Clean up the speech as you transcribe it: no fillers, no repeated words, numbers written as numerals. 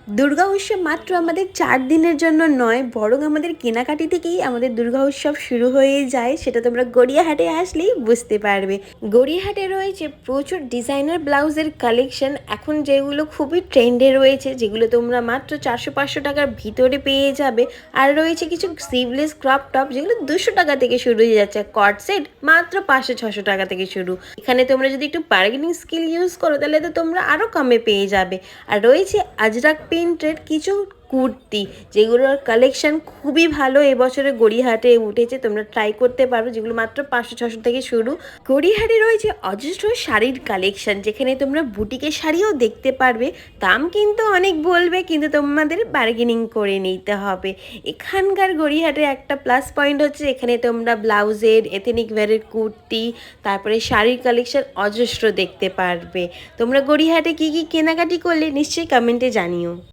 দুর্গা উৎসব মাত্র আমাদের 4 দিনের জন্য নয়, বরং আমাদের কেনাকাটি থেকেই আমাদের দুর্গা উৎসব শুরু হয়ে যায়। সেটা তোমরা গড়িয়াহাটে আসলেই বুঝতে পারবে। গড়িয়াহাটে রয়েছে প্রচুর ডিজাইনার ব্লাউজের কালেকশন, এখন যেগুলো খুবই ট্রেন্ডে রয়েছে, যেগুলো তোমরা মাত্র 400-500 টাকার ভিতরে পেয়ে যাবে। আর রয়েছে কিছু স্লিভলেস ক্রপ টপ, যেগুলো 200 টাকা থেকে শুরু হয়ে যাচ্ছে। কট সেট মাত্র 500-600 টাকা থেকে শুরু। এখানে তোমরা যদি একটু বার্গেনিং স্কিল ইউজ করো, তাহলে তো তোমরা আরও কমে পেয়ে যাবে। আর রয়েছে আজরাক প্রিন্টের কিছু কুর্তি, যেগুলোর কালেকশন খুবই ভালো এবছরে গড়িয়াহাটে উঠেছে, তোমরা ট্রাই করতে পারো, যেগুলো মাত্র 500-600 থেকে শুরু। গড়িয়াহাটে রয়েছে অজস্র শাড়ির কালেকশন, যেখানে তোমরা বুটিকের শাড়িও দেখতে পারবে। দাম কিন্তু অনেক বলবে, কিন্তু তোমাদের বার্গেনিং করে নিতে হবে। এখানকার গড়িয়াহাটে একটা প্লাস পয়েন্ট হচ্ছে, এখানে তোমরা ব্লাউজের, এথেনিক ওয়্যারের কুর্তি, তারপরে শাড়ির কালেকশন অজস্র দেখতে পারবে। তোমরা গড়িয়াহাটে কী কী কেনাকাটি করলে নিশ্চয়ই কমেন্টে জানিও।